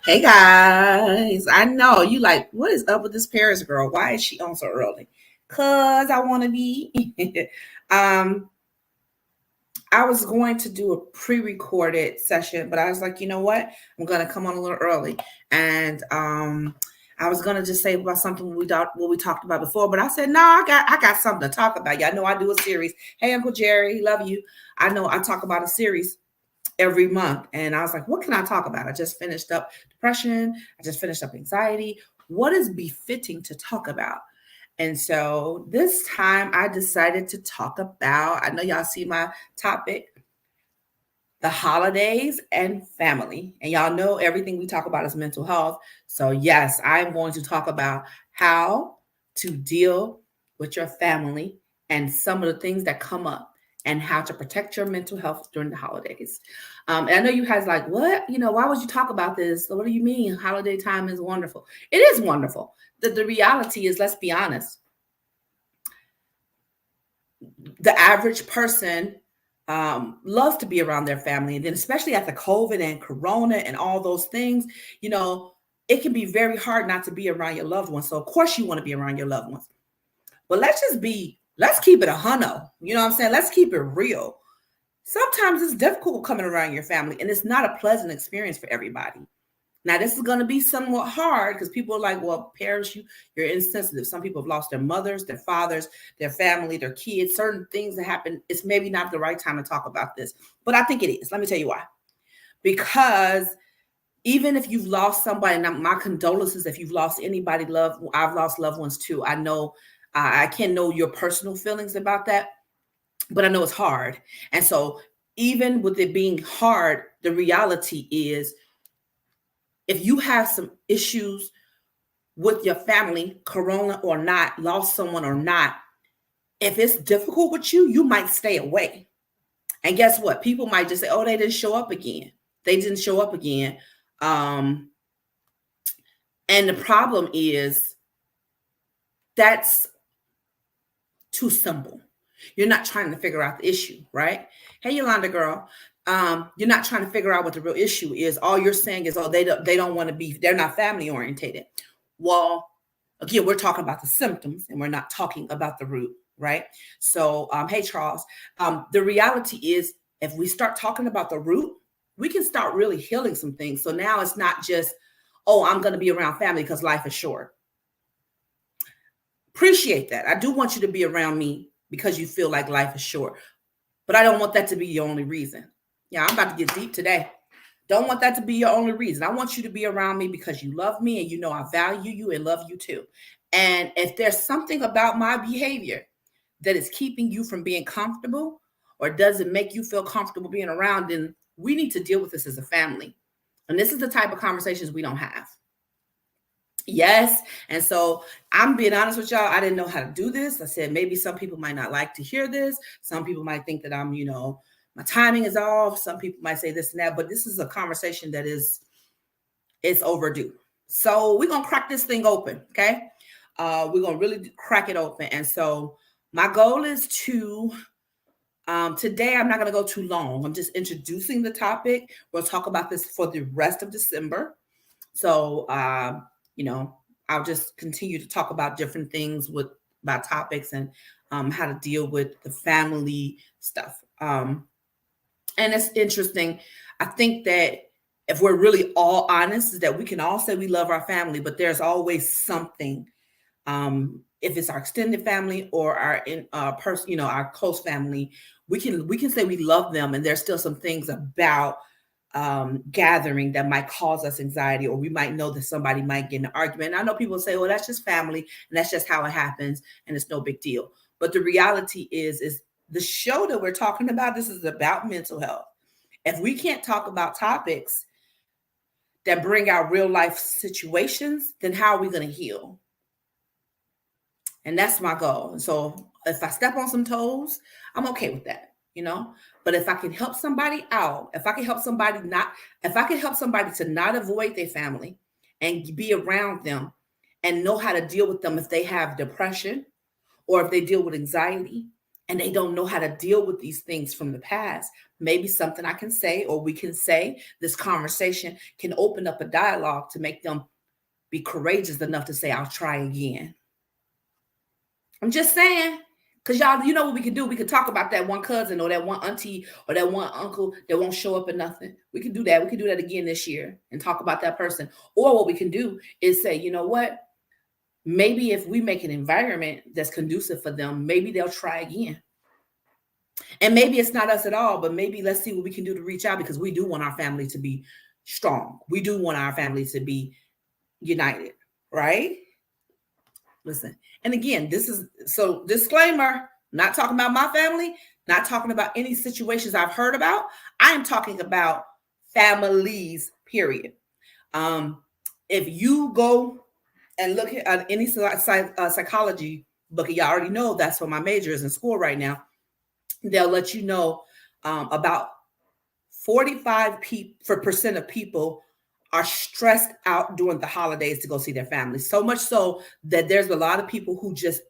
Hey guys, I know you like, what is up with this Paris girl? Why is she on so early? Cause I want to be. um, I was going to do a pre-recorded session, but I was like, you know what? I'm gonna come on a little early, and I was gonna just say about something what we talked about before, but I said no, I got something to talk about. Y'all know I do a series. Hey, Uncle Jerry, love you. I know I talk about a series every month. And I was like, what can I talk about? I just finished up depression. I just finished up anxiety. What is befitting to talk about? And so this time I decided to talk about, I know y'all see my topic, the holidays and family. And y'all know everything we talk about is mental health. So, yes, I'm going to talk about how to deal with your family and some of the things that come up and how to protect your mental health during the holidays. And I know you guys like, what? Why would you talk about this? What do you mean? Holiday time is wonderful. It is wonderful. The reality is, let's be honest, the average person loves to be around their family. And then, especially after COVID and Corona and all those things, it can be very hard not to be around your loved ones. So, of course, you want to be around your loved ones. But let's keep it a hundo. You know what I'm saying? Let's keep it real. Sometimes it's difficult coming around your family, and it's not a pleasant experience for everybody. Now, this is going to be somewhat hard because people are like, well, parents, you're insensitive. Some people have lost their mothers, their fathers, their family, their kids, certain things that happen. It's maybe not the right time to talk about this, but I think it is. Let me tell you why. Because even if you've lost somebody, and my condolences if you've lost anybody loved, I've lost loved ones too. I know I can't know your personal feelings about that, but I know it's hard. And so even with it being hard, the reality is if you have some issues with your family, corona or not, lost someone or not, if it's difficult with you, you might stay away. And guess what? People might just say, oh, they didn't show up again. They didn't show up again. And the problem is that's too simple. You're not trying to figure out the issue, right? Hey, Yolanda girl, you're not trying to figure out what the real issue is. All you're saying is, oh, they don't want to be, they're not family orientated. Well, again, we're talking about the symptoms and we're not talking about the root, right? So, hey, Charles, the reality is if we start talking about the root, we can start really healing some things. So now it's not just, oh, I'm going to be around family because life is short. Appreciate that. I do want you to be around me because you feel like life is short, but I don't want that to be your only reason. Yeah, I'm about to get deep today. Don't want that to be your only reason. I want you to be around me because you love me and you know I value you and love you too. And if there's something about my behavior that is keeping you from being comfortable or doesn't make you feel comfortable being around, then we need to deal with this as a family. And this is the type of conversations we don't have. Yes. And so I'm being honest with y'all. I didn't know how to do this. I said, maybe some people might not like to hear this. Some people might think that I'm, my timing is off. Some people might say this and that, but this is a conversation that it's overdue. So we're going to crack this thing open. Okay. We're going to really crack it open. And so my goal is to, today, I'm not going to go too long. I'm just introducing the topic. We'll talk about this for the rest of December. So, I'll just continue to talk about different things about topics and how to deal with the family stuff. And it's interesting. I think that if we're really all honest, is that we can all say we love our family, but there's always something. If it's our extended family or our person, our close family, we can say we love them, and there's still some things about gathering that might cause us anxiety, or we might know that somebody might get in an argument. And I know people say, well, that's just family and that's just how it happens and it's no big deal. But the reality is the show that we're talking about, this is about mental health. If we can't talk about topics that bring out real life situations, then how are we going to heal? And that's my goal. And so if I step on some toes, I'm okay with that. But if I can help somebody out, if I can help somebody to not avoid their family and be around them and know how to deal with them if they have depression or if they deal with anxiety and they don't know how to deal with these things from the past. Maybe something I can say, or we can say, this conversation can open up a dialogue to make them be courageous enough to say, I'll try again. I'm just saying, because y'all, you know what we can do? We can talk about that one cousin or that one auntie or that one uncle that won't show up at nothing. We can do that. We can do that again this year and talk about that person. Or what we can do is say, you know what? Maybe if we make an environment that's conducive for them, maybe they'll try again. And maybe it's not us at all, but maybe let's see what we can do to reach out, because we do want our family to be strong. We do want our family to be united, right? Listen, and again, this is, so disclaimer, not talking about my family, not talking about any situations I've heard about. I am talking about families, period. If you go and look at any psychology book, y'all already know that's what my major is in school right now. They'll let you know about 45% of people are stressed out during the holidays to go see their family. So much so that there's a lot of people who just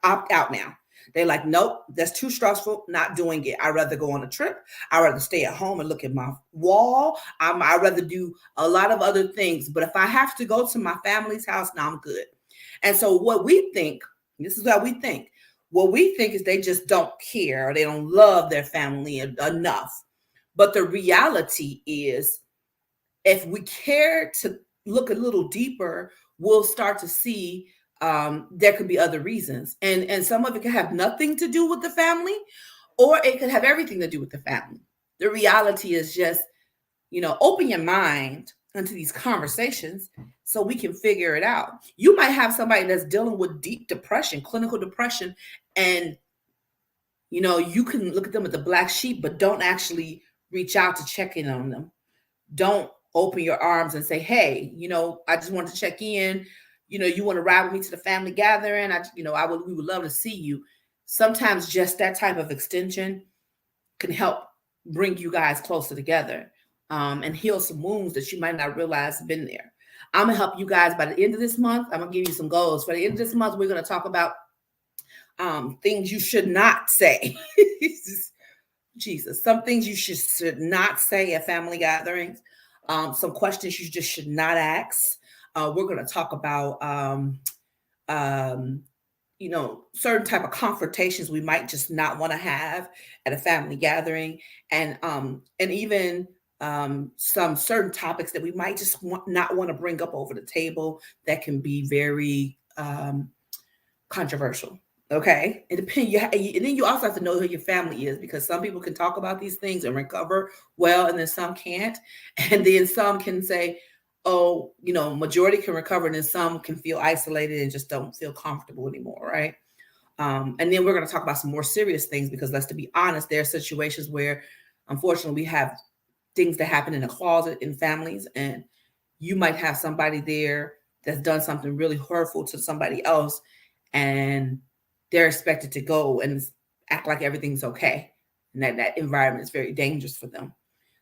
opt out now. They're like, nope, that's too stressful, not doing it. I'd rather go on a trip. I'd rather stay at home and look at my wall. I'd rather do a lot of other things. But if I have to go to my family's house, now I'm good. And so what we think, this is how we think. What we think is they just don't care, or they don't love their family enough. But the reality is, if we care to look a little deeper, we'll start to see there could be other reasons. And some of it can have nothing to do with the family, or it could have everything to do with the family. The reality is just, open your mind into these conversations so we can figure it out. You might have somebody that's dealing with deep depression, clinical depression, and you can look at them as the black sheep, but don't actually reach out to check in on them. Don't open your arms and say, hey, I just wanted to check in. You want to ride with me to the family gathering? We would love to see you. Sometimes just that type of extension can help bring you guys closer together and heal some wounds that you might not realize have been there. I'm going to help you guys by the end of this month. I'm going to give you some goals. For the end of this month, we're going to talk about things you should not say. Jesus, some things you should not say at family gatherings. Some questions you just should not ask. We're going to talk about, certain type of confrontations we might just not want to have at a family gathering, and even some certain topics that we might just not want to bring up over the table that can be very controversial. Okay, it depends. And then you also have to know who your family is, because some people can talk about these things and recover well, and then some can't. And then some can say, oh, majority can recover, and then some can feel isolated and just don't feel comfortable anymore, right? And then we're going to talk about some more serious things, because let's to be honest, there are situations where, unfortunately, we have things that happen in a closet in families, and you might have somebody there that's done something really hurtful to somebody else, and they're expected to go and act like everything's okay. And that environment is very dangerous for them.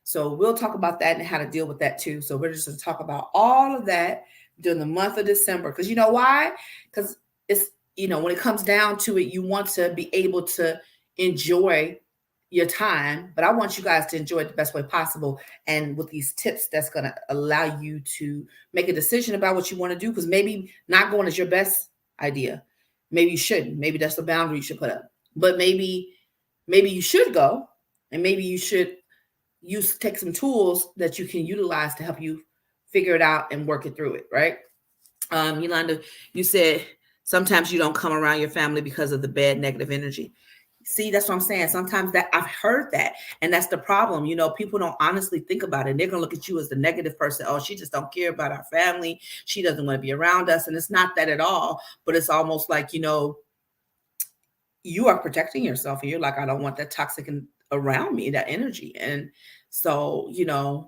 So we'll talk about that and how to deal with that too. So we're just going to talk about all of that during the month of December. Because you know why? Because it's, when it comes down to it, you want to be able to enjoy your time. But I want you guys to enjoy it the best way possible. And with these tips, that's going to allow you to make a decision about what you want to do. Because maybe not going is your best idea. Maybe you shouldn't. Maybe that's the boundary you should put up. But maybe you should go, and maybe you should take some tools that you can utilize to help you figure it out and work it through it, right? Yolanda, you said sometimes you don't come around your family because of the bad negative energy. See, that's what I'm saying. Sometimes that I've heard that, and that's the problem. People don't honestly think about it. They're going to look at you as the negative person. Oh, she just don't care about our family. She doesn't want to be around us. And it's not that at all, but it's almost like, you are protecting yourself, and you're like, I don't want that toxic around me, that energy. And so,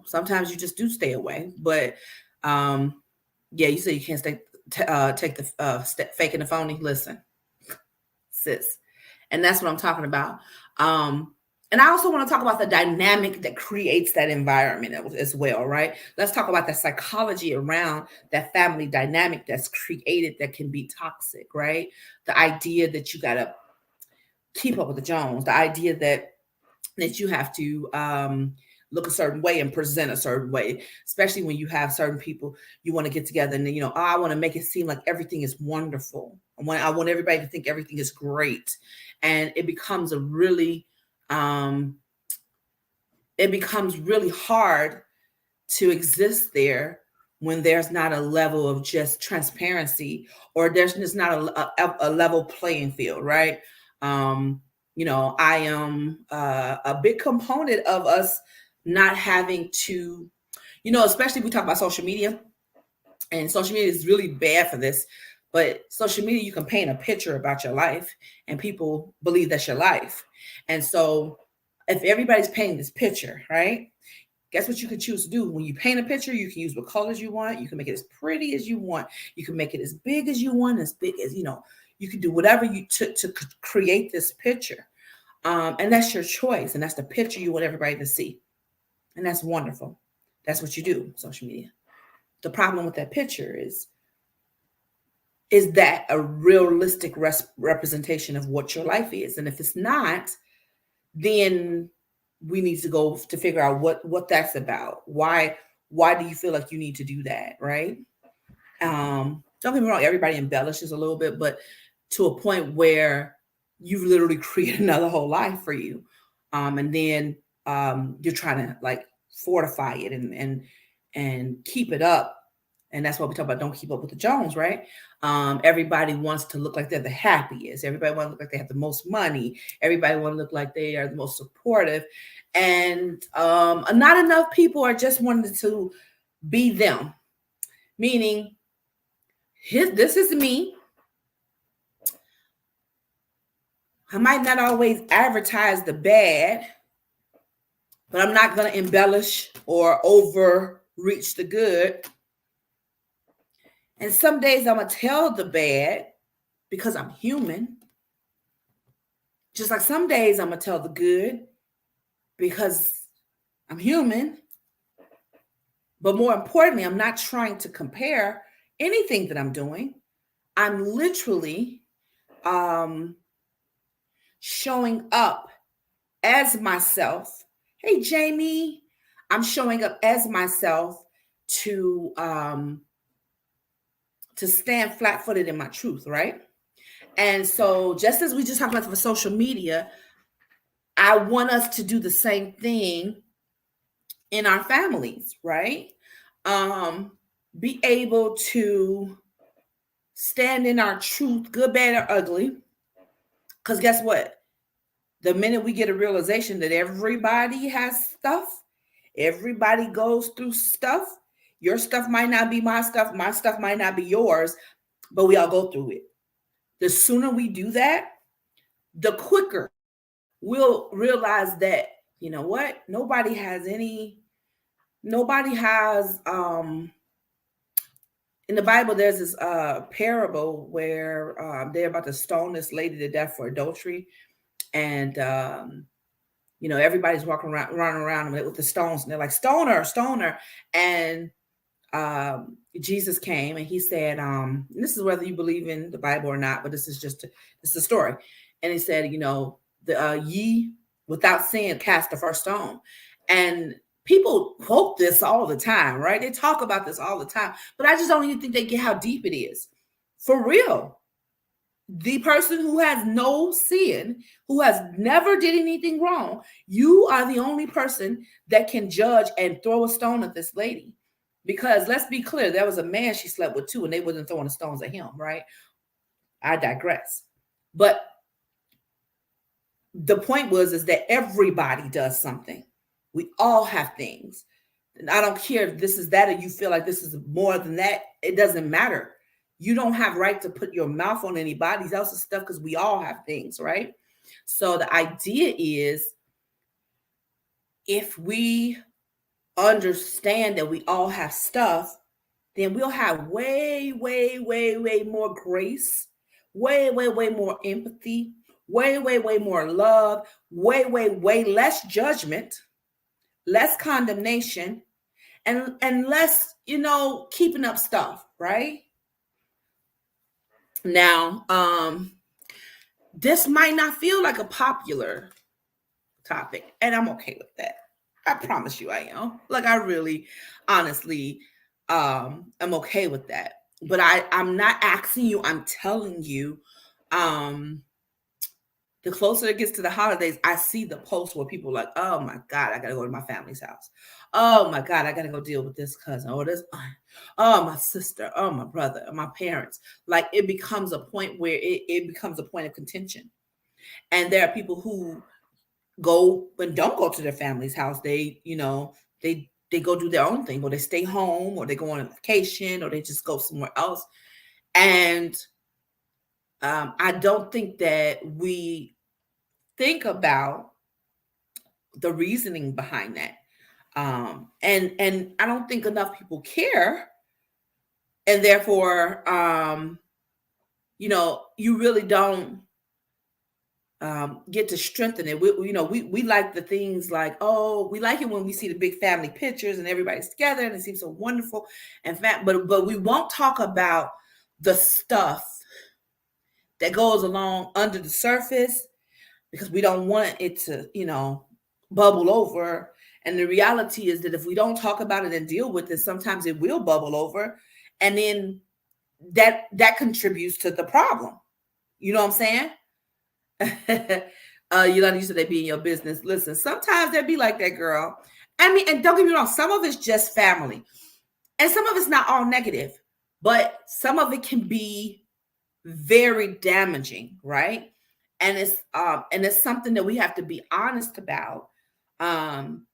sometimes you just do stay away. But you say you can't take the fake and the phony. Listen, sis. And that's what I'm talking about. And I also want to talk about the dynamic that creates that environment as well, right? Let's talk about the psychology around that family dynamic that's created that can be toxic, right? The idea that you got to keep up with the Jones. The idea that you have to look a certain way and present a certain way, especially when you have certain people you want to get together and oh, I want to make it seem like everything is wonderful. I want everybody to think everything is great, and it becomes really hard to exist there when there's not a level of just transparency, or there's just not a level playing field, right? I am a big component of us not having to, especially if we talk about social media, and social media is really bad for this, but social media, you can paint a picture about your life and people believe that's your life. And so if everybody's painting this picture, right? Guess what you can choose to do? When you paint a picture, you can use what colors you want. You can make it as pretty as you want. You can make it as big as you want, as big as, you can do whatever you took to create this picture. And that's your choice. And that's the picture you want everybody to see. And that's wonderful. That's what you do, social media. The problem with that picture is that a realistic representation of what your life is? And if it's not, then we need to go to figure out what that's about. Why do you feel like you need to do that, right? Don't get me wrong, everybody embellishes a little bit, but to a point where you've literally created another whole life for you. And then you're trying to like fortify it and keep it up. And that's what we talk about. Don't keep up with the Jones, right? Everybody wants to look like they're the happiest. Everybody wants to look like they have the most money. Everybody wants to look like they are the most supportive. And not enough people are just wanting to be them. Meaning, this is me. I might not always advertise the bad, but I'm not going to embellish or overreach the good. And some days I'm going to tell the bad because I'm human. Just like some days I'm going to tell the good because I'm human. But more importantly, I'm not trying to compare anything that I'm doing. I'm literally showing up as myself. Hey, Jamie, I'm showing up as myself to stand flat-footed in my truth, right? And so just as we just talked about for social media, I want us to do the same thing in our families, right? Be able to stand in our truth, good, bad, or ugly. Because guess what? The minute we get a realization that everybody has stuff, everybody goes through stuff, your stuff might not be my stuff might not be yours, but we all go through it. The sooner we do that, the quicker we'll realize that, you know what? Nobody has in the Bible, there's this parable where they're about to stone this lady to death for adultery. And, everybody's running around with the stones. And they're like, stone her, stone her. And Jesus came and he said, this is whether you believe in the Bible or not, but this is a story. And he said, ye without sin cast the first stone. And people quote this all the time, right? They talk about this all the time, but I just don't even think they get how deep it is. For real. The person who has no sin, who has never did anything wrong, you are the only person that can judge and throw a stone at this lady. Because let's be clear, there was a man she slept with too, and they wasn't throwing the stones at him, right? I digress. But the point is that everybody does something. We all have things. And I don't care if this is that or you feel like this is more than that. It doesn't matter. You don't have right to put your mouth on anybody else's stuff because we all have things, right? So the idea is if we understand that we all have stuff, then we'll have way, way, way, way more grace, way, way, way more empathy, way, way, way more love, way, way, way less judgment, less condemnation, and less, keeping up stuff, right? Now, this might not feel like a popular topic, and I'm okay with that. I promise you I am. Like, I really, honestly, am okay with that. But I'm not asking you, I'm telling you, um, the closer it gets to the holidays, I see the posts where people are like, oh my God, I gotta go to my family's house. Oh my God, I gotta go deal with this cousin or this aunt. Oh, my sister, oh, my brother, my parents. Like, it becomes a point where it becomes a point of contention. And there are people who go and don't go to their family's house. They, they go do their own thing, or they stay home, or they go on a vacation, or they just go somewhere else. And I don't think that we think about the reasoning behind that. And I don't think enough people care, and therefore, you really don't get to strengthen it. We like the things like, oh, we like it when we see the big family pictures and everybody's together and it seems so wonderful and but we won't talk about the stuff that goes along under the surface, because we don't want it to, bubble over. And the reality is that if we don't talk about it and deal with it, sometimes it will bubble over, and then that contributes to the problem. You know what I'm saying? Yolanda, you said they be in your business. Listen, sometimes they be like that, girl. I mean, and don't get me wrong, some of it's just family, and some of it's not all negative, but some of it can be very damaging, right? And it's something that we have to be honest about, um,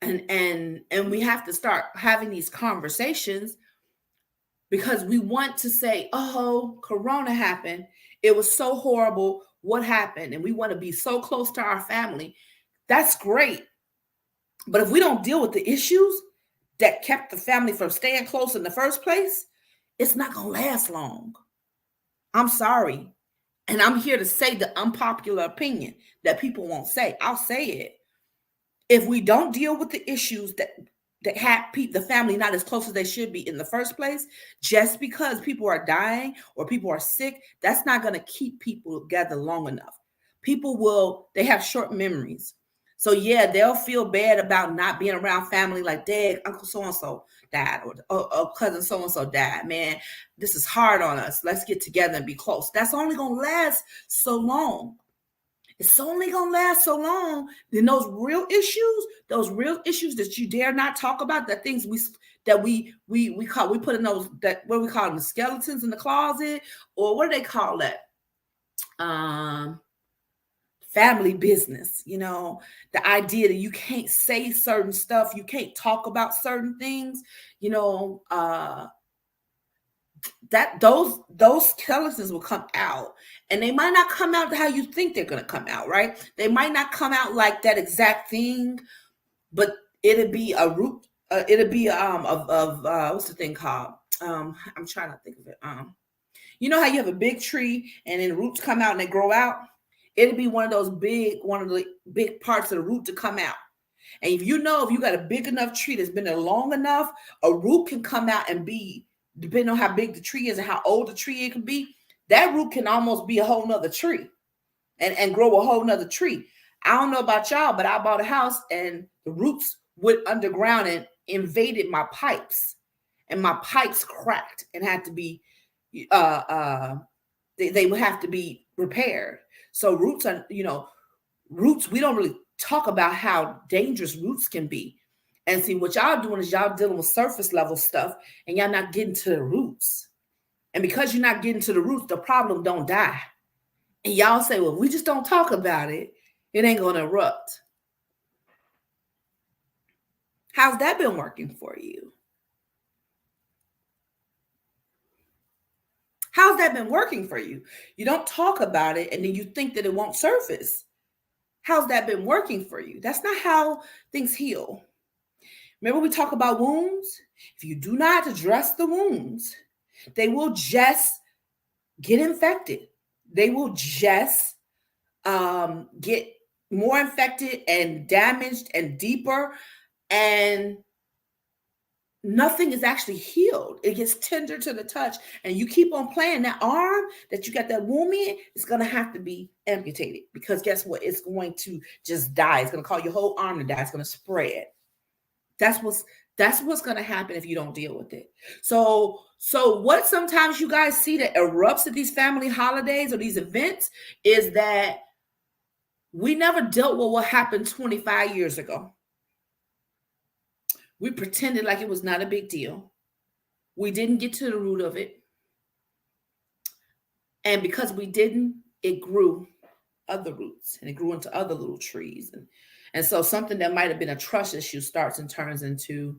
and we have to start having these conversations, because we want to say, oh, Corona happened. It was so horrible. What happened? And we want to be so close to our family. That's great. But if we don't deal with the issues that kept the family from staying close in the first place, it's not going to last long. I'm sorry. And I'm here to say the unpopular opinion that people won't say. I'll say it. If we don't deal with the issues that have the family not as close as they should be in the first place, just because people are dying or people are sick, that's not going to keep people together long enough. They have short memories. So yeah, they'll feel bad about not being around family, like, dad, uncle so-and-so died, or cousin so-and-so died. Man, this is hard on us. Let's get together and be close. That's only going to last so long. It's only gonna last so long. Then those real issues that you dare not talk about, that things we put in those, that what we call them, the skeletons in the closet, or what do they call that? Family business. The idea that you can't say certain stuff, you can't talk about certain things. That those skeletons will come out, and they might not come out how you think they're going to come out, right? They might not come out like that exact thing, but it'll be a root. It'll be of what's the thing called? I'm trying to think of it. You know how you have a big tree and then roots come out and they grow out? It'll be one of the big parts of the root to come out. And if you got a big enough tree that's been there long enough, a root can come out and be, depending on how big the tree is and how old the tree it can be, that root can almost be a whole nother tree and grow a whole nother tree. I don't know about y'all, but I bought a house and the roots went underground and invaded my pipes, and my pipes cracked and had to be, they would have to be repaired. So roots are, roots, we don't really talk about how dangerous roots can be. And see, what y'all doing is y'all dealing with surface level stuff, and y'all not getting to the roots. And because you're not getting to the roots, the problem don't die. And y'all say, well, if we just don't talk about it, it ain't going to erupt. How's that been working for you? How's that been working for you? You don't talk about it, and then you think that it won't surface. How's that been working for you? That's not how things heal. Remember, we talk about wounds? If you do not address the wounds, they will just get infected. They will just get more infected and damaged and deeper. And nothing is actually healed. It gets tender to the touch, and you keep on playing. That arm that you got that wound in is going to have to be amputated, because guess what? It's going to just die. It's going to cause your whole arm to die. It's going to spread. That's what's going to happen if you don't deal with it. So what sometimes you guys see that erupts at these family holidays or these events is that we never dealt with what happened 25 years ago. We pretended like it was not a big deal. We didn't get to the root of it. And because we didn't, it grew other roots, and it grew into other little trees. And so something that might have been a trust issue starts and turns into,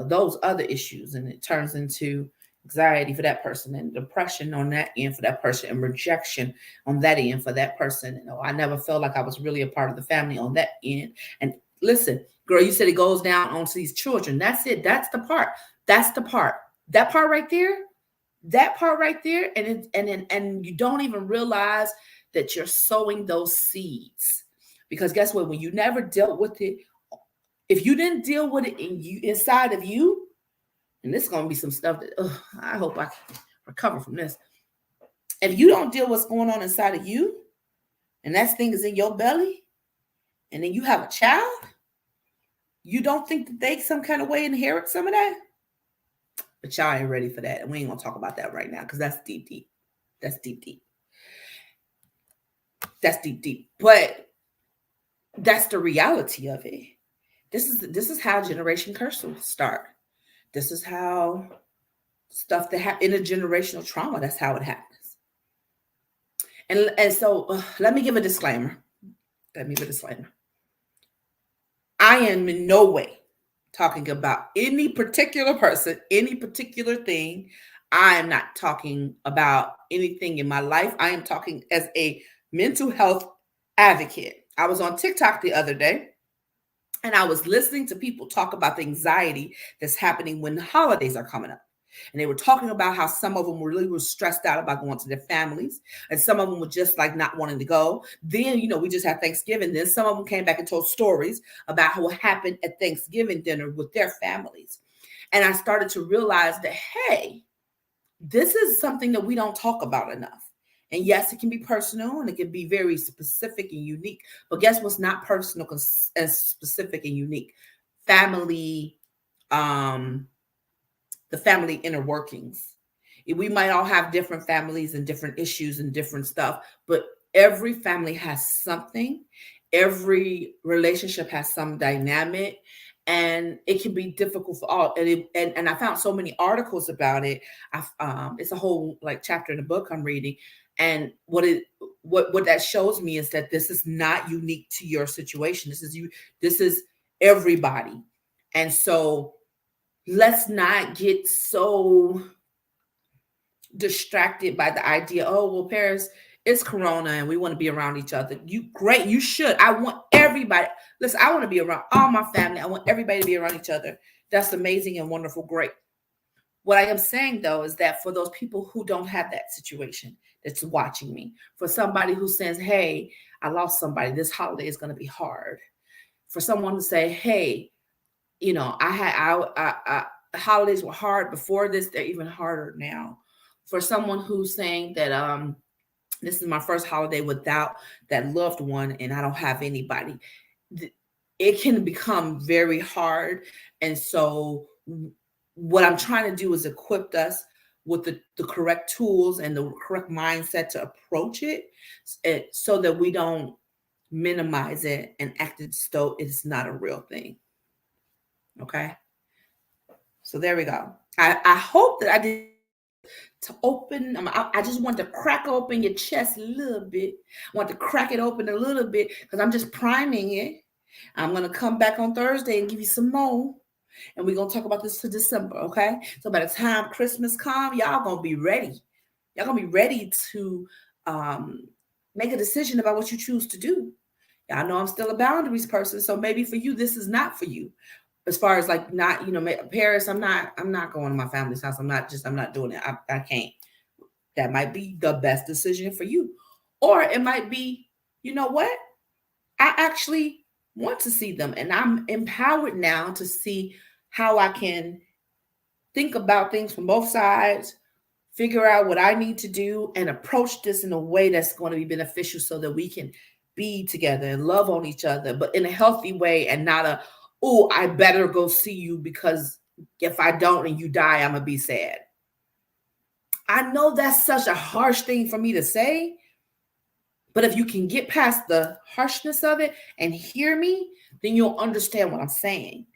those other issues. And it turns into anxiety for that person, and depression on that end for that person, and rejection on that end for that person. I never felt like I was really a part of the family on that end. And listen, girl, you said it goes down onto these children. That's it. That's the part. That's the part. That part right there. That part right there. And you don't even realize that you're sowing those seeds. Because guess what? When you never dealt with it, if you didn't deal with it inside of you, and this is going to be some stuff that I hope I can recover from this. If you don't deal with what's going on inside of you, and that thing is in your belly, and then you have a child, you don't think that they some kind of way inherit some of that? But y'all ain't ready for that. And we ain't going to talk about that right now, because that's deep, deep. That's deep, deep. That's deep, deep. But that's the reality of it. This is how generation curses start. This is how stuff that happens, intergenerational trauma, that's how it happens. And so let me give a disclaimer. I am in no way talking about any particular person, any particular thing. I am not talking about anything in my life. I am talking as a mental health advocate. I was on TikTok the other day, and I was listening to people talk about the anxiety that's happening when the holidays are coming up. And they were talking about how some of them really were stressed out about going to their families, and some of them were just like not wanting to go. Then, we just had Thanksgiving. Then some of them came back and told stories about what happened at Thanksgiving dinner with their families. And I started to realize that, hey, this is something that we don't talk about enough. And yes, it can be personal, and it can be very specific and unique. But guess what's not personal and specific and unique? Family, the family inner workings. We might all have different families and different issues and different stuff, but every family has something. Every relationship has some dynamic, and it can be difficult for all. And I found so many articles about it. It's a whole chapter in the book I'm reading. And what that shows me is that this is not unique to your situation. This is everybody. And so let's not get so distracted by the idea, oh, well, Paris, it's Corona and we want to be around each other. Great, you should. I want everybody. Listen, I want to be around all my family. I want everybody to be around each other. That's amazing and wonderful, great. What I am saying, though, is that for those people who don't have that situation that's watching me, for somebody who says, hey, I lost somebody, this holiday is going to be hard. For someone to say, hey, holidays were hard before this, they're even harder now. For someone who's saying that this is my first holiday without that loved one and I don't have anybody, it can become very hard. And so what I'm trying to do is equip us with the correct tools and the correct mindset to approach it, so that we don't minimize it and act as though it's not a real thing. Okay. So there we go. I hope that I did to open. I just want to crack open your chest a little bit. I want to crack it open a little bit because I'm just priming it. I'm going to come back on Thursday and give you some more. And we're going to talk about this to December, okay? So by the time Christmas comes, y'all going to be ready. Y'all going to be ready to make a decision about what you choose to do. Y'all know I'm still a boundaries person, so maybe for you, this is not for you. As far as not, Paris, I'm not going to my family's house. I'm not doing it. I can't. That might be the best decision for you. Or it might be, you know what? I actually want to see them, and I'm empowered now to see how I can think about things from both sides, figure out what I need to do, and approach this in a way that's going to be beneficial so that we can be together and love on each other, but in a healthy way and not a, oh, I better go see you because if I don't and you die, I'm going to be sad. I know that's such a harsh thing for me to say, but if you can get past the harshness of it and hear me, then you'll understand what I'm saying.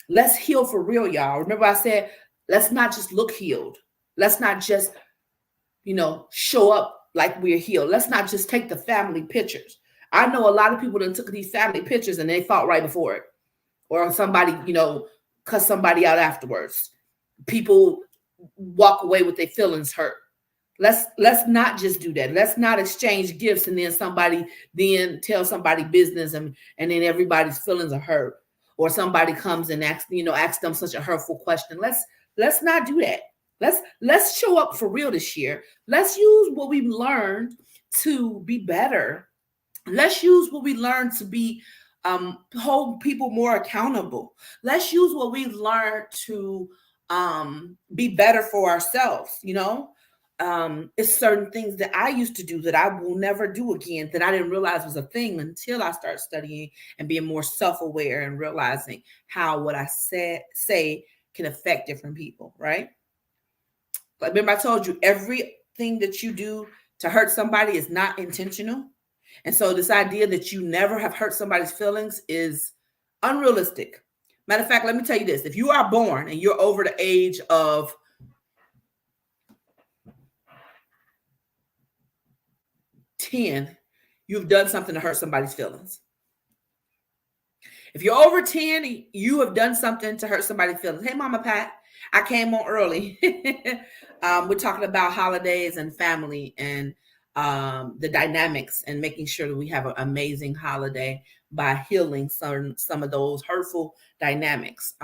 Let's heal for real, y'all. Remember I said, let's not just look healed. Let's not just, show up like we're healed. Let's not just take the family pictures. I know a lot of people that took these family pictures and they fought right before it. Or somebody, cuss somebody out afterwards. People walk away with their feelings hurt. Let's not just do that. Let's not exchange gifts and then somebody then tell somebody business and then everybody's feelings are hurt. Or somebody comes and asks them such a hurtful question. Let's not do that. Let's show up for real this year. Let's use what we've learned to be better. Let's use what we learned to be hold people more accountable. Let's use what we've learned to be better for ourselves. It's certain things that I used to do that I will never do again, that I didn't realize was a thing until I started studying and being more self-aware and realizing how what I say can affect different people, right? Like, remember I told you everything that you do to hurt somebody is not intentional. And so this idea that you never have hurt somebody's feelings is unrealistic. Matter of fact, let me tell you this. If you are born and you're over the age of 10, you've done something to hurt somebody's feelings. If you're over 10, you have done something to hurt somebody's feelings. Hey, Mama Pat, I came on early. We're talking about holidays and family and the dynamics and making sure that we have an amazing holiday by healing some of those hurtful dynamics.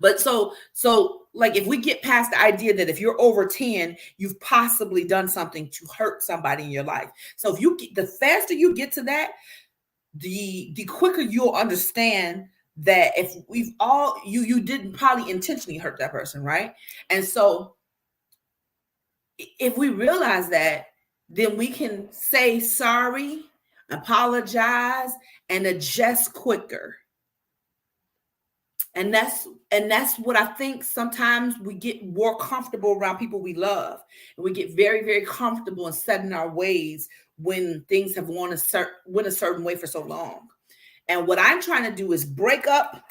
But so like if we get past the idea that if you're over 10, you've possibly done something to hurt somebody in your life. So the faster you get to that, the quicker you'll understand that if we've all you didn't probably intentionally hurt that person, right? And so if we realize that, then we can say sorry, apologize, and adjust quicker. And that's what I think sometimes we get more comfortable around people we love. And we get very, very comfortable in setting our ways when things have went a certain way for so long. And what I'm trying to do is break up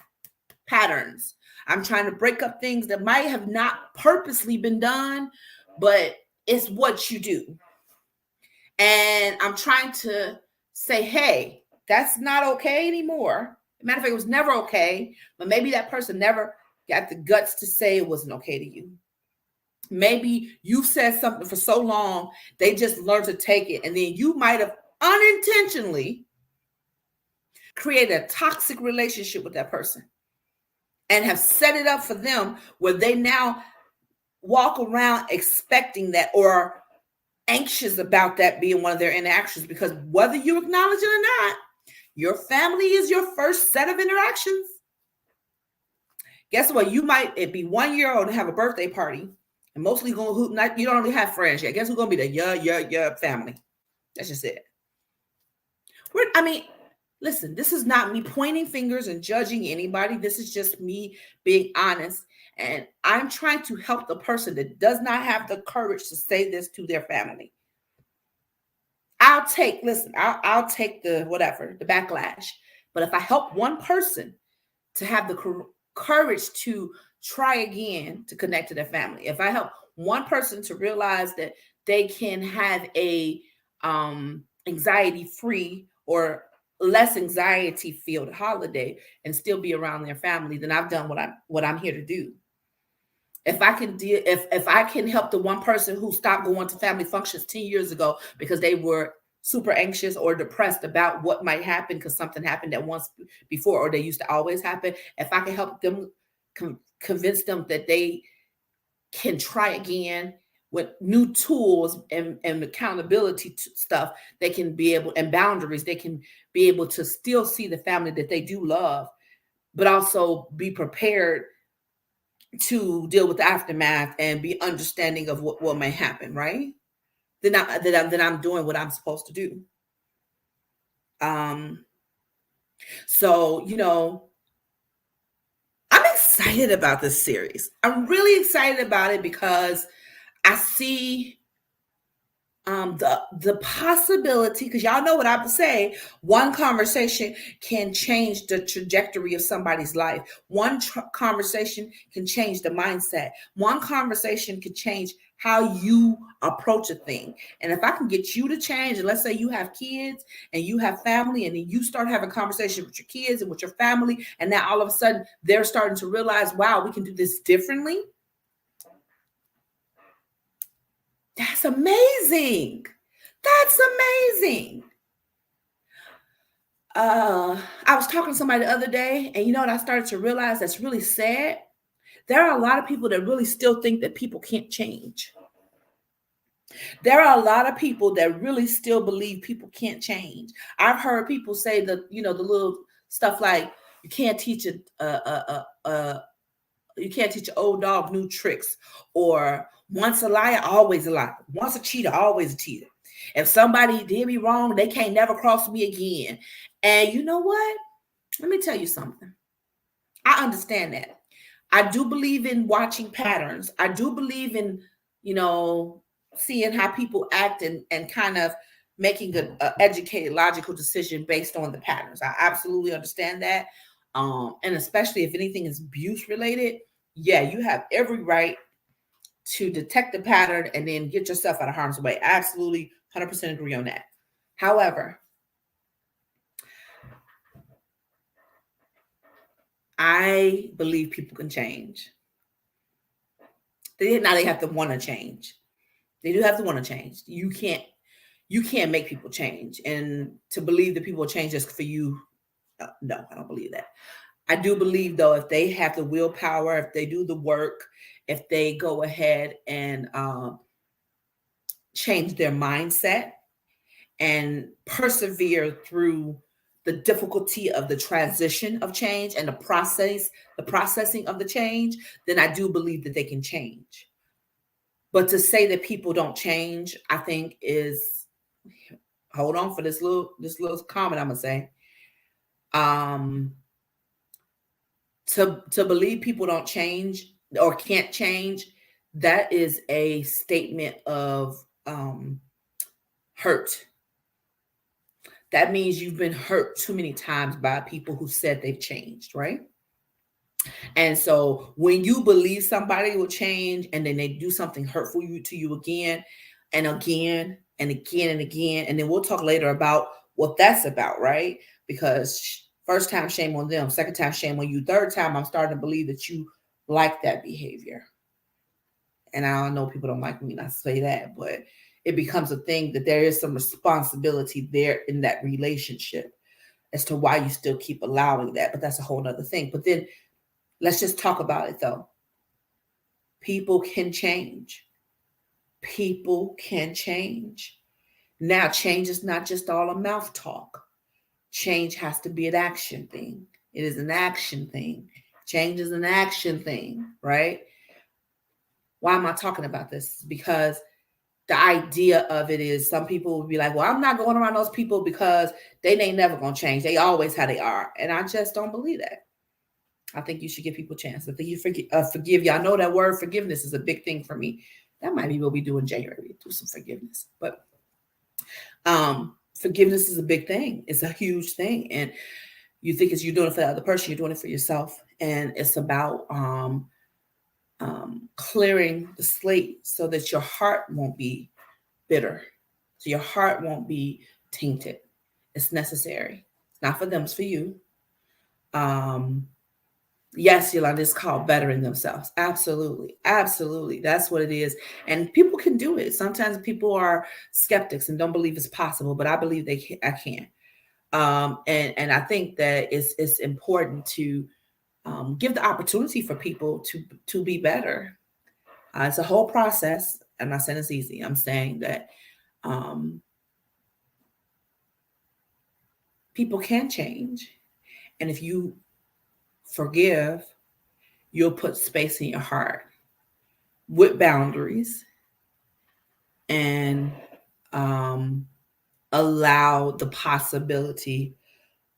patterns. I'm trying to break up things that might have not purposely been done, but it's what you do. And I'm trying to say, hey, that's not okay anymore. Matter of fact, it was never okay, but maybe that person never got the guts to say it wasn't okay to you. Maybe you've said something for so long, they just learned to take it. And then you might have unintentionally created a toxic relationship with that person and have set it up for them where they now walk around expecting that or anxious about that being one of their interactions, because whether you acknowledge it or not, your family is your first set of interactions. Guess what? You might be 1 year old and have a birthday party, and mostly you don't really have friends yet. Guess who's gonna be the your family? That's just it. Listen, this is not me pointing fingers and judging anybody. This is just me being honest, and I'm trying to help the person that does not have the courage to say this to their family. I'll take the backlash. But if I help one person to have the courage to try again to connect to their family, if I help one person to realize that they can have a anxiety-free or less anxiety-filled holiday and still be around their family, then I've done what I'm here to do. If I can help the one person who stopped going to family functions 10 years ago because they were super anxious or depressed about what might happen because something happened at once before, or they used to always happen. If I can help them convince them that they can try again with new tools and accountability stuff, they can be able, and boundaries, they can be able to still see the family that they do love, but also be prepared to deal with the aftermath and be understanding of what may happen, right? Then I'm doing what I'm supposed to do. Um, so I'm excited about this series. I'm really excited about it because I see the possibility, because y'all know what I would say, one conversation can change the trajectory of somebody's life. One conversation can change the mindset. One conversation can change how you approach a thing. And if I can get you to change, and let's say you have kids and you have family, and then you start having conversation with your kids and with your family, and now all of a sudden they're starting to realize, wow, we can do this differently. That's amazing. That's amazing. I was talking to somebody the other day, and you know what I started to realize that's really sad? There are a lot of people that really still think that people can't change. There are a lot of people that really still believe people can't change. I've heard people say that, the little stuff like you can't teach you can't teach an old dog new tricks, or once a liar, always a liar. Once a cheater, always a cheater. If somebody did me wrong, they can't never cross me again. And you know what? Let me tell you something. I understand that. I do believe in watching patterns. I do believe in, seeing how people act, and kind of making an educated, logical decision based on the patterns. I absolutely understand that. And especially if anything is abuse related, yeah, you have every right to detect the pattern and then get yourself out of harm's way. I absolutely 100% agree on that. However, I believe people can change. They have to want to change. They do have to want to change. You can't make people change. And to believe that people will change just for you, no, I don't believe that. I do believe, though, if they have the willpower, if they do the work, if they go ahead and change their mindset and persevere through the difficulty of the transition of change and the processing of the change, then I do believe that they can change. But to say that people don't change, I think is, hold on for this little comment I'm gonna say. Um, to believe people don't change or can't change, that is a statement of hurt. That means you've been hurt too many times by people who said they've changed, right? And so when you believe somebody will change and then they do something hurtful to you again and again and again and again, and then we'll talk later about what that's about, right? Because first time, shame on them. Second time, shame on you. Third time, I'm starting to believe that you like that behavior. And I don't know, people don't like me when I say that, but it becomes a thing that there is some responsibility there in that relationship as to why you still keep allowing that. But that's a whole nother thing. But then let's just talk about it though. People can change. People can change. Now, change is not just all a mouth talk. Change has to be an action thing. It is an action thing. Change is an action thing, right? Why am I talking about this? Because the idea of it is some people will be like, well, I'm not going around those people because they ain't never going to change. They always how they are. And I just don't believe that. I think you should give people a chance. I think you forgive you. I know that word forgiveness is a big thing for me. That might be what we do in January, do some forgiveness. But forgiveness is a big thing. It's a huge thing. And you think you're doing it for the other person, you're doing it for yourself. And it's about clearing the slate so that your heart won't be bitter. So your heart won't be tainted. It's necessary. It's not for them, it's for you. Yes, Yolanda, it's called bettering themselves. Absolutely. Absolutely. That's what it is. And people can do it. Sometimes people are skeptics and don't believe it's possible, but I believe I can. And I think that it's important to give the opportunity for people to be better. It's a whole process. I'm not saying it's easy. I'm saying that people can change. And if you forgive you'll put space in your heart with boundaries and allow the possibility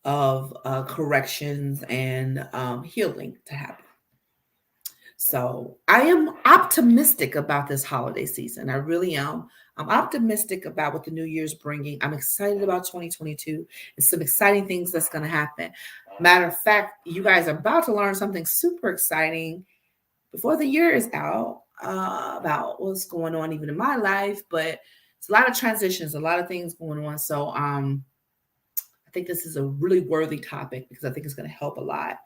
of corrections and healing to happen. So I am optimistic about this holiday season. I really am. I'm optimistic about what the new year's bringing. I'm excited about 2022 and some exciting things that's going to happen. Matter of fact, you guys are about to learn something super exciting before the year is out about what's going on even in my life. But it's a lot of transitions, a lot of things going on. So I think this is a really worthy topic because I think it's going to help a lot.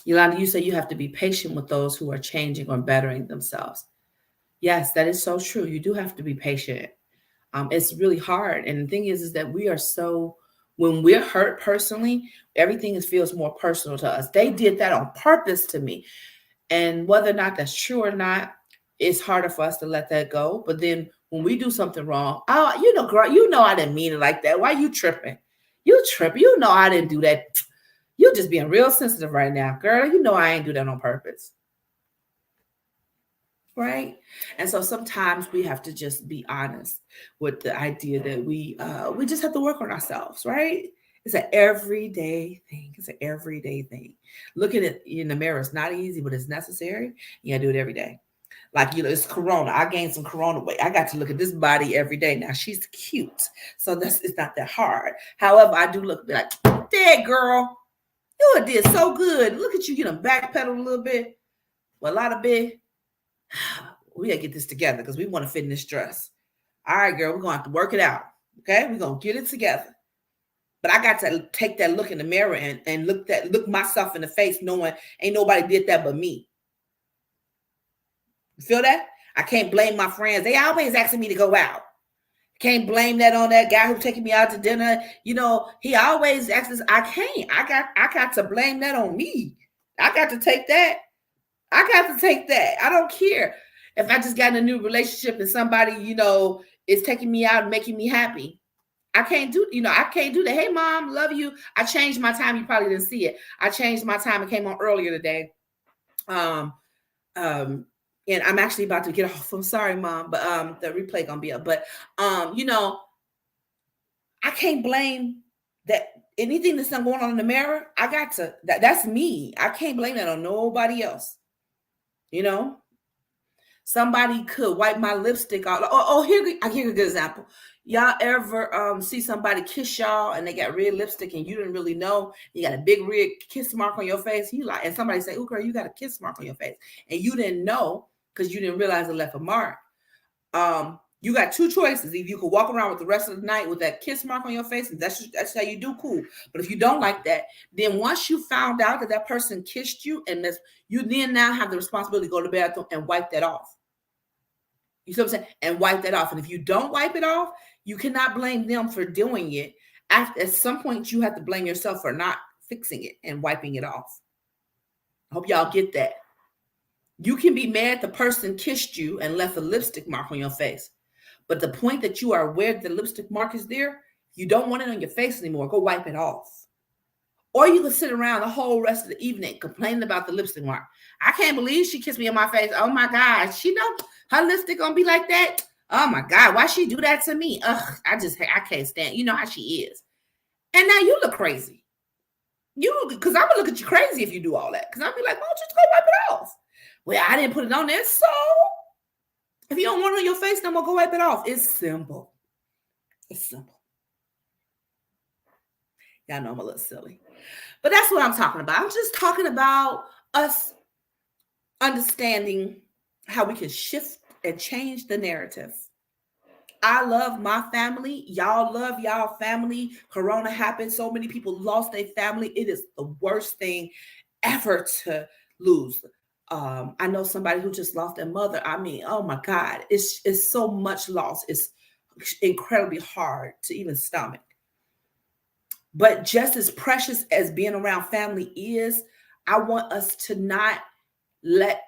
Yolanda, you say you have to be patient with those who are changing or bettering themselves. Yes, that is so true. You do have to be patient. It's really hard. And the thing is that we are so, when we're hurt personally, everything feels more personal to us. They did that on purpose to me. And whether or not that's true or not, it's harder for us to let that go. But then when we do something wrong, oh, girl, I didn't mean it like that. Why you tripping? You tripping. I didn't do that. You're just being real sensitive right now, girl. I ain't do that on purpose. Right? And so sometimes we have to just be honest with the idea that we just have to work on ourselves, right? It's an everyday thing. It's an everyday thing. Looking at in the mirror is not easy, but it's necessary. You gotta do it every day. Like, it's Corona. I gained some Corona weight. I got to look at this body every day. Now she's cute. So it's not that hard. However, I do look like, there, girl. You did so good. Look at you, backpedal a little bit. Well, a lot of bit. We gotta get this together because we want to fit in this dress. All right, girl, we're gonna have to work it out. Okay, we're gonna get it together. But I got to take that look in the mirror and look myself in the face, knowing ain't nobody did that but me. You feel that? I can't blame my friends. They always asking me to go out. Can't blame that on that guy who's taking me out to dinner. He always asks. I can't. I got to blame that on me. I got to take that. I don't care if I just got in a new relationship and somebody, is taking me out and making me happy. I can't do that. Hey, mom, love you. I changed my time. You probably didn't see it. I changed my time. It came on earlier today. And I'm actually about to get off. I'm sorry, mom, but the replay gonna be up. But I can't blame that anything that's not going on in the mirror. I got to that's me. I can't blame that on nobody else. Somebody could wipe my lipstick off. I give you a good example. Y'all ever see somebody kiss y'all and they got red lipstick and you didn't really know? You got a big red kiss mark on your face. And somebody say, "Oh, girl, you got a kiss mark on your face," and you didn't know because you didn't realize it left a mark. You got two choices. If you could walk around with the rest of the night with that kiss mark on your face, and that's how you do, cool. But if you don't like that, then once you found out that person kissed you, and you then now have the responsibility to go to the bathroom and wipe that off. You see what I'm saying? And wipe that off. And if you don't wipe it off, you cannot blame them for doing it. At some point, you have to blame yourself for not fixing it and wiping it off. I hope y'all get that. You can be mad the person kissed you and left a lipstick mark on your face. But the point that you are aware the lipstick mark is there, you don't want it on your face anymore. Go wipe it off. Or you can sit around the whole rest of the evening complaining about the lipstick mark. I can't believe she kissed me on my face. Oh my God. She know her lipstick gonna be like that. Oh my God. Why she do that to me? Ugh, I can't stand. You know how she is. And now you look crazy. Because I'm gonna look at you crazy if you do all that. Because I'll be like, why don't you just go wipe it off? Well, I didn't put it on there. So if you don't want it on your face, then we'll go wipe it off. It's simple. It's simple. Y'all know I'm a little silly. But that's what I'm talking about. I'm just talking about us understanding how we can shift and change the narrative. I love my family. Y'all love y'all family. Corona happened. So many people lost their family. It is the worst thing ever to lose. I know somebody who just lost their mother. I mean, oh my God, it's so much loss. It's incredibly hard to even stomach. But just as precious as being around family is, I want us to not let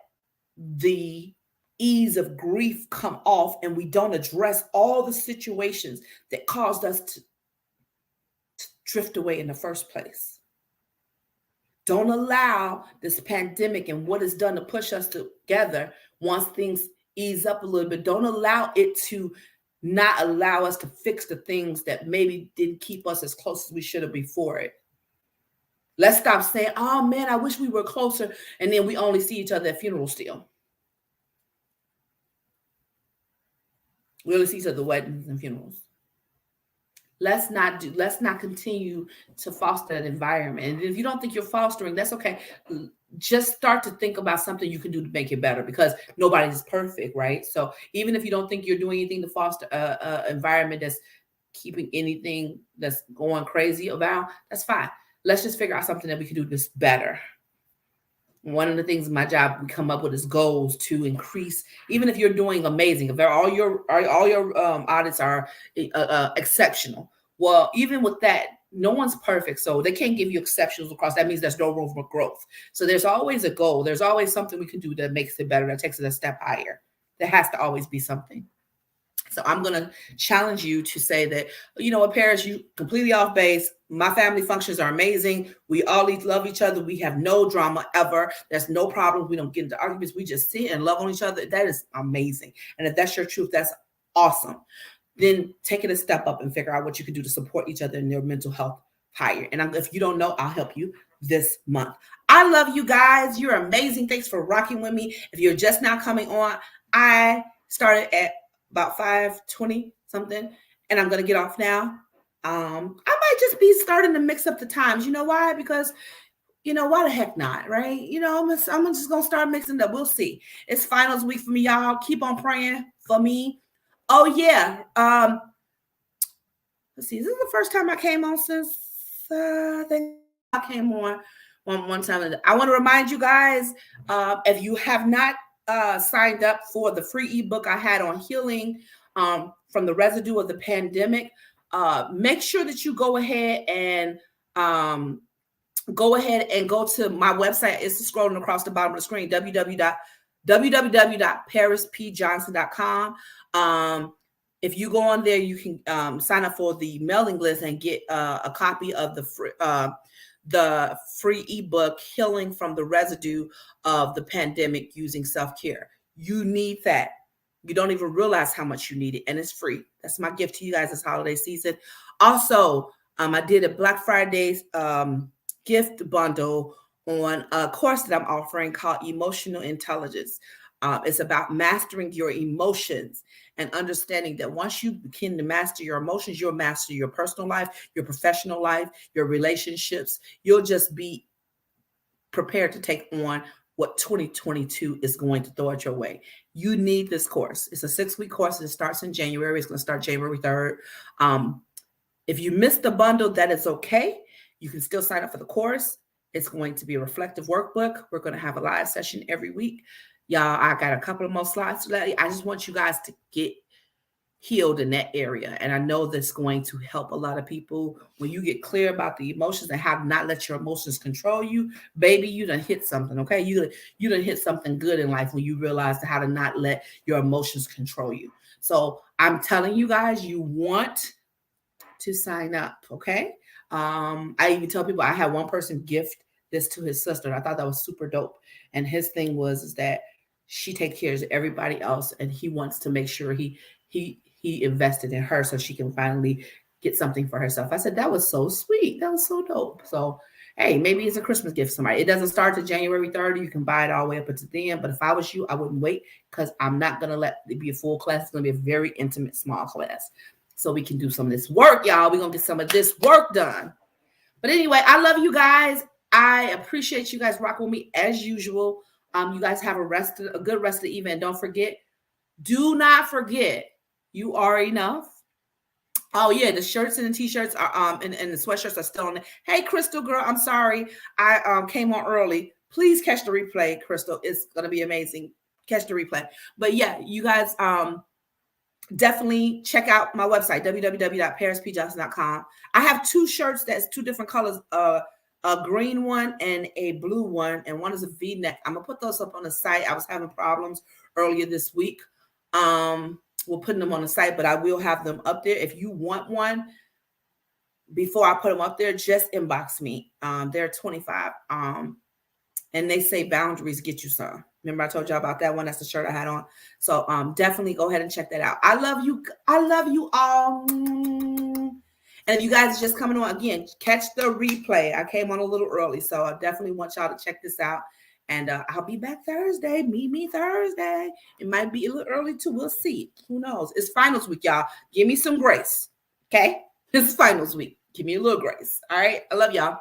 the ease of grief come off and we don't address all the situations that caused us to drift away in the first place. Don't allow this pandemic and what it's done to push us together once things ease up a little bit. Don't allow it to not allow us to fix the things that maybe didn't keep us as close as we should have before it. Let's stop saying, oh man, I wish we were closer. And then we only see each other at funerals still. We only see each other at weddings and funerals. Let's not continue to foster that environment. And if you don't think you're fostering, that's okay. Just start to think about something you can do to make it better, because nobody's perfect, right? So even if you don't think you're doing anything to foster a environment that's keeping anything that's going crazy about, that's fine. Let's just figure out something that we can do this better. One of the things in my job we come up with is goals to increase. Even if you're doing amazing, if all your audits are exceptional, well, even with that, no one's perfect, so they can't give you exceptions across. That means there's no room for growth. So there's always a goal. There's always something we can do that makes it better, that takes it a step higher. There has to always be something. So I'm going to challenge you to say that, you know what, Paris, you completely off base. My family functions are amazing. We all love each other. We have no drama ever. There's no problems. We don't get into arguments. We just sit and love on each other. That is amazing. And if that's your truth, that's awesome. Then take it a step up and figure out what you can do to support each other in their mental health higher. And if you don't know, I'll help you this month. I love you guys. You're amazing. Thanks for rocking with me. If you're just now coming on, I started at about 5:20 something, and I'm gonna get off now. I might just be starting to mix up the times. You know why? Because why the heck not, right? I'm just gonna start mixing up. We'll see. It's finals week for me, y'all. Keep on praying for me. Oh yeah. Let's see. This is the first time I came on since I think I came on one time. I want to remind you guys, if you have not signed up for the free ebook I had on healing from the residue of the pandemic, make sure that you go ahead and go to my website. It's scrolling across the bottom of the screen, www.parispjohnson.com. If you go on there, you can sign up for the mailing list and get a copy of the free ebook, Healing from the Residue of the Pandemic Using Self-Care. You need that. You don't even realize how much you need it, and it's free. That's my gift to you guys this holiday season. Also, I did a Black Friday gift bundle on a course that I'm offering called Emotional Intelligence. It's about mastering your emotions and understanding that once you begin to master your emotions, you'll master your personal life, your professional life, your relationships. You'll just be prepared to take on what 2022 is going to throw at your way. You need this course. It's a 6-week course. It starts in January. It's going to start January 3rd. If you missed the bundle, that is okay. You can still sign up for the course. It's going to be a reflective workbook. We're going to have a live session every week. Y'all, I got a couple of more slides to let you. I just want you guys to get healed in that area. And I know that's going to help a lot of people. When you get clear about the emotions and how to not let your emotions control you, baby, you done hit something, okay? You done hit something good in life when you realize how to not let your emotions control you. So I'm telling you guys, you want to sign up, okay? I even tell people, I had one person gift this to his sister, and I thought that was super dope. And his thing is that she takes care of everybody else, and he wants to make sure he invested in her so she can finally get something for herself. I said, that was so sweet. That was so dope. So, hey, maybe it's a Christmas gift for somebody. It doesn't start to January 30th. You can buy it all the way up until then. But if I was you, I wouldn't wait, because I'm not going to let it be a full class. It's going to be a very intimate, small class. So we can do some of this work, y'all. We're going to get some of this work done. But anyway, I love you guys. I appreciate you guys rocking with me as usual. You guys have a good rest of the evening. Don't forget, do not forget, you are enough. Oh yeah, the shirts and the t-shirts are and the sweatshirts are still on there. Hey, Crystal girl, I'm sorry I came on early. Please catch the replay, Crystal. It's gonna be amazing. Catch the replay. But yeah, you guys definitely check out my website, www.parispjohnson.com. I have 2 shirts that's 2 different colors, a green one and a blue one, and one is a V-neck. I'm gonna put those up on the site. I was having problems earlier this week. We're putting them on the site, but I will have them up there. If you want one, before I put them up there, just inbox me. They're $25. And they say boundaries get you some. Remember I told y'all about that one? That's the shirt I had on. So definitely go ahead and check that out. I love you. I love you all. And if you guys are just coming on, again, catch the replay. I came on a little early, so I definitely want y'all to check this out. And I'll be back Thursday. Meet me Thursday. It might be a little early too. We'll see. Who knows? It's finals week, y'all. Give me some grace. Okay? It's finals week. Give me a little grace. All right? I love y'all.